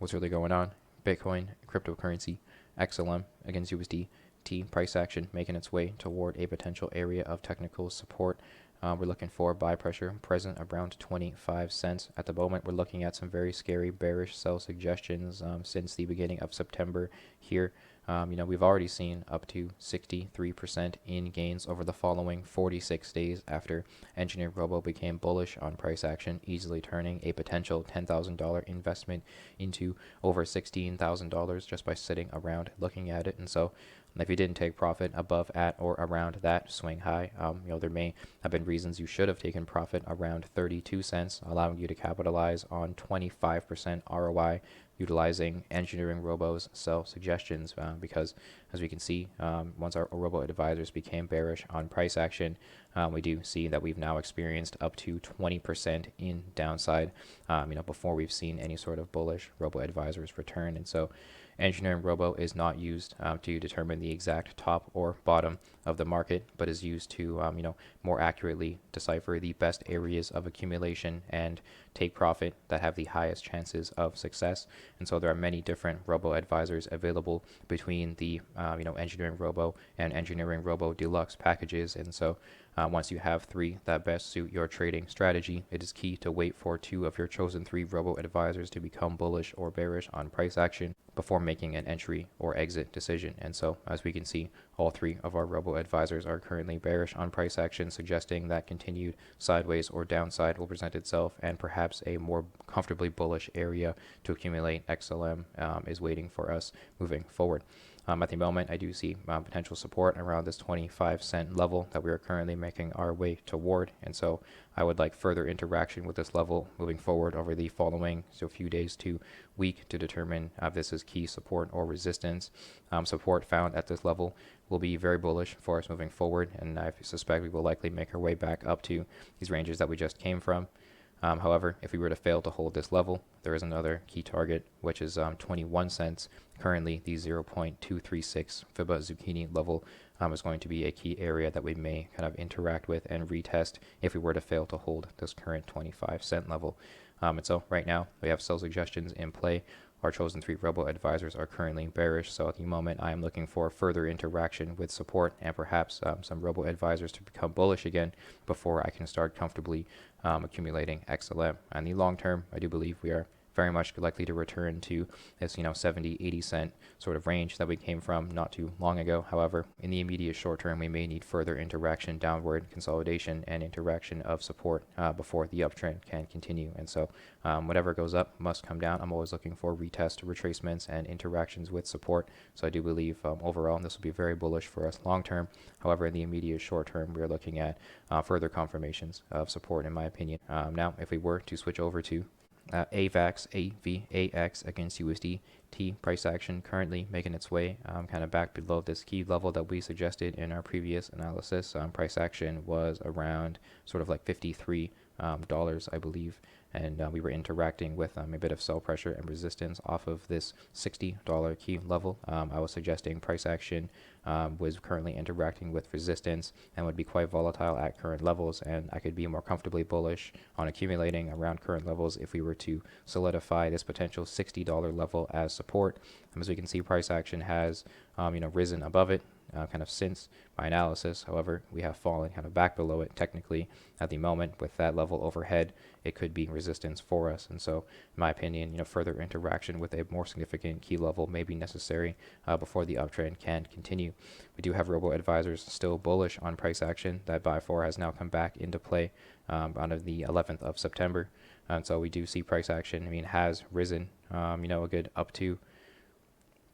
what's really going on. Bitcoin, cryptocurrency, XLM against USDT price action making its way toward a potential area of technical support. We're looking for buy pressure present around 25 cents. At the moment, we're looking at some very scary bearish sell suggestions since the beginning of September here. We've already seen up to 63% in gains over the following 46 days after EngineeringRobo became bullish on price action, easily turning a potential $10,000 investment into over $16,000 just by sitting around looking at it. And so if you didn't take profit above, at, or around that swing high, there may have been reasons you should have taken profit around 32 cents, allowing you to capitalize on 25% ROI utilizing EngineeringRobo's sell suggestions, because as we can see, once our robo advisors became bearish on price action, we do see that we've now experienced up to 20% in downside, before we've seen any sort of bullish robo advisors return. And so EngineeringRobo is not used to determine the exact top or bottom of the market, but is used to more accurately decipher the best areas of accumulation and take profit that have the highest chances of success. And so there are many different robo advisors available between the EngineeringRobo and EngineeringRobo Deluxe packages. And so once you have 3 that best suit your trading strategy, it is key to wait for 2 of your chosen 3 robo advisors to become bullish or bearish on price action before making an entry or exit decision. And so as we can see, all 3 of our robo advisors are currently bearish on price action, suggesting that continued sideways or downside will present itself, and perhaps a more comfortably bullish area to accumulate XLM is waiting for us moving forward. At the moment, I do see potential support around this 25-cent level that we are currently making our way toward. And so I would like further interaction with this level moving forward over the following few days to week to determine if this is key support or resistance. Support found at this level will be very bullish for us moving forward, and I suspect we will likely make our way back up to these ranges that we just came from. However, if we were to fail to hold this level, there is another key target, which is 21 cents. Currently, the 0.236 Fibba Zucchini level is going to be a key area that we may kind of interact with and retest if we were to fail to hold this current 25-cent level. And so right now, we have sell suggestions in play. Our chosen 3 robo advisors are currently bearish, so at the moment I am looking for further interaction with support and perhaps some robo advisors to become bullish again before I can start comfortably accumulating XLM. And the long term, I do believe we are very much likely to return to this 70-80 cent sort of range that we came from not too long ago. However, in the immediate short term, we may need further interaction, downward consolidation, and interaction of support before the uptrend can continue. And so whatever goes up must come down. I'm always looking for retest, retracements, and interactions with support. So I do believe overall this will be very bullish for us long term. However, in the immediate short term, we are looking at further confirmations of support, in my opinion. Now, if we were to switch over to AVAX against USDT price action, currently making its way kind of back below this key level that we suggested in our previous analysis. Price action was around sort of like $53, I believe, and we were interacting with a bit of sell pressure and resistance off of this $60 key level. I was suggesting price action was currently interacting with resistance and would be quite volatile at current levels, and I could be more comfortably bullish on accumulating around current levels if we were to solidify this potential $60 level as support. As we can see, price action has risen above it kind of since my analysis. However, we have fallen kind of back below it technically at the moment. With that level overhead, it could be resistance for us. And so in my opinion, further interaction with a more significant key level may be necessary before the uptrend can continue. We do have robo advisors still bullish on price action. That buy for has now come back into play on the 11th of September. And so we do see price action has risen a good up to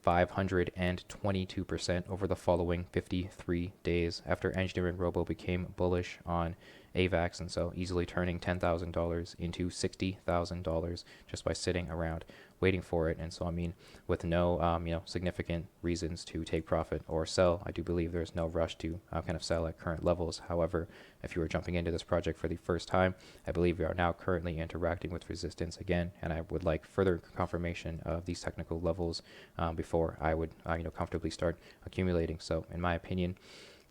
522% over the following 53 days after EngineeringRobo became bullish on AVAX, and so easily turning $10,000 into $60,000 just by sitting around waiting for it. And so with no significant reasons to take profit or sell, I do believe there's no rush to kind of sell at current levels. However, if you are jumping into this project for the first time, I believe we are now currently interacting with resistance again, and I would like further confirmation of these technical levels before I would comfortably start accumulating. So in my opinion,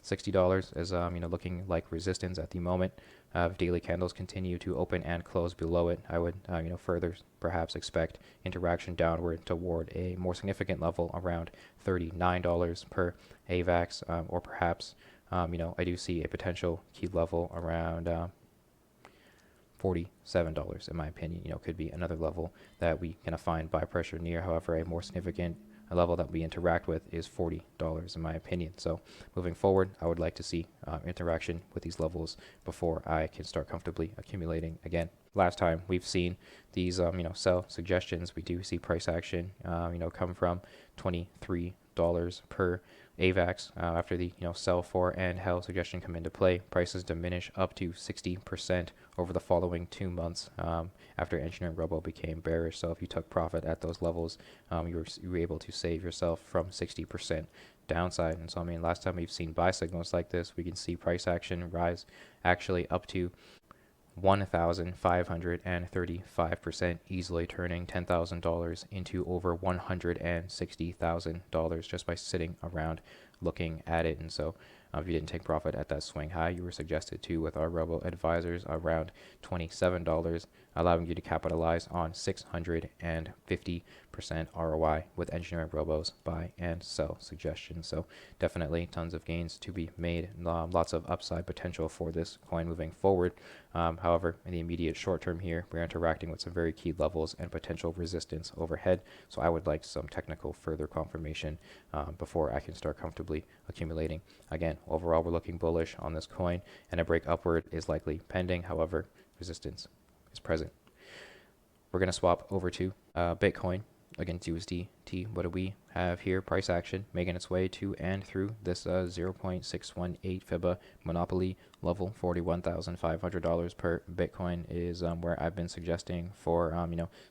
$60 is looking like resistance at the moment. If daily candles continue to open and close below it, I would further perhaps expect interaction downward toward a more significant level around $39 per AVAX, or perhaps I do see a potential key level around $47 in my opinion. Could be another level that we can find buy pressure near. However, a more significant level that we interact with is $40 in my opinion. So moving forward, I would like to see interaction with these levels before I can start comfortably accumulating again. Last time we've seen these sell suggestions, we do see price action come from $23 per AVAX. After the sell for and hell suggestion come into play, prices diminish up to 60% over the following 2 months after EngineeringRobo became bearish. So if you took profit at those levels, you were able to save yourself from 60% downside. And so last time we've seen buy signals like this, we can see price action rise actually up to 1,535%, easily turning $10,000 into over $160,000 just by sitting around looking at it. And so if you didn't take profit at that swing high, you were suggested to with our Robo advisors around $27, allowing you to capitalize on 650% ROI with EngineeringRobo's buy and sell suggestions. So definitely tons of gains to be made, lots of upside potential for this coin moving forward. However, in the immediate short term here, we're interacting with some very key levels and potential resistance overhead. So I would like some technical further confirmation before I can start comfortably accumulating. Again, overall, we're looking bullish on this coin, and a break upward is likely pending. However, resistance is present. We're going to swap over to Bitcoin against USDT. What do we have here? Price action making its way to and through this 0.618 FIBA monopoly level. $41,500 per Bitcoin is where I've been suggesting for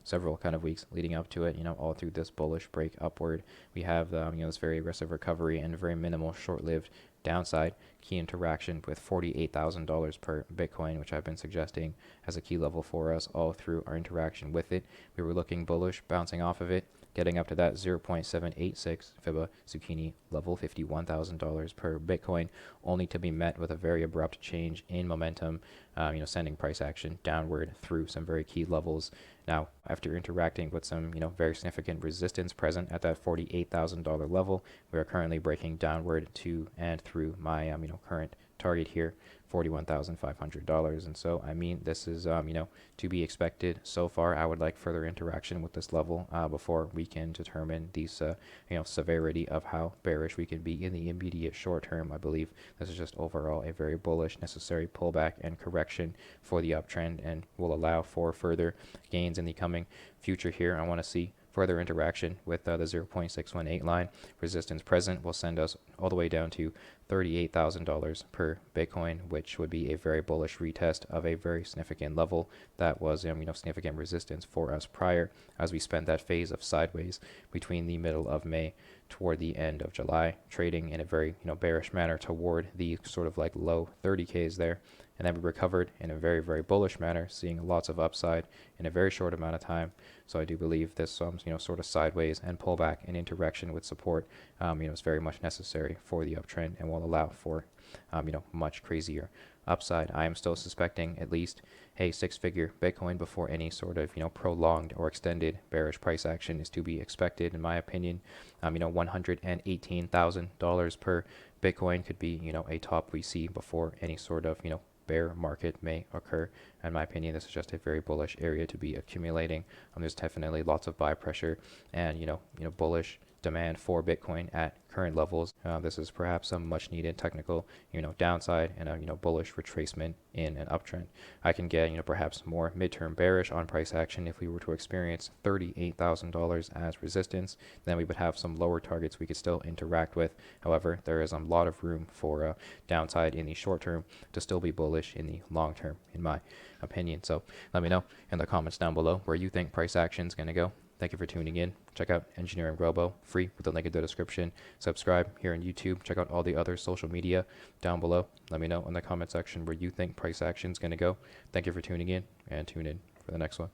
several kind of weeks leading up to it. All through this bullish break upward, we have this very aggressive recovery and very minimal short-lived downside. Key interaction with $48,000 per Bitcoin, which I've been suggesting as a key level for us all through our interaction with it. We were looking bullish, bouncing off of it, getting up to that 0.786 FIBA zucchini level, $51,000 per Bitcoin, only to be met with a very abrupt change in momentum, sending price action downward through some very key levels. Now, after interacting with some, very significant resistance present at that $48,000 level, we are currently breaking downward to and through my, current target here, $41,500. And so, this is, to be expected so far. I would like further interaction with this level before we can determine these, severity of how bearish we can be in the immediate short term. I believe this is just overall a very bullish, necessary pullback and correction for the uptrend, and will allow for further gains in the coming future here. I want to see further interaction with the 0.618 line. Resistance present will send us all the way down to $38,000 per Bitcoin, which would be a very bullish retest of a very significant level that was significant resistance for us prior, as we spent that phase of sideways between the middle of May toward the end of July, trading in a very bearish manner toward the sort of like low 30Ks there. And then we recovered in a very, very bullish manner, seeing lots of upside in a very short amount of time. So I do believe this sort of sideways and pullback and interaction with support is very much necessary for the uptrend, and will allow for much crazier upside. I am still suspecting at least a six-figure Bitcoin before any sort of prolonged or extended bearish price action is to be expected, in my opinion. $118,000 per Bitcoin could be a top we see before any sort of bear market may occur. In my opinion, this is just a very bullish area to be accumulating. There's definitely lots of buy pressure and bullish demand for Bitcoin at current levels. This is perhaps some much needed technical downside and a bullish retracement in an uptrend. I can get perhaps more midterm bearish on price action if we were to experience $38,000 as resistance. Then we would have some lower targets we could still interact with. However, there is a lot of room for downside in the short term to still be bullish in the long term, in my opinion. So let me know in the comments down below where you think price action is going to go. Thank you for tuning in. Check out EngineeringRobo, free with the link in the description. Subscribe here on YouTube. Check out all the other social media down below. Let me know in the comment section where you think price action is going to go. Thank you for tuning in, and tune in for the next one.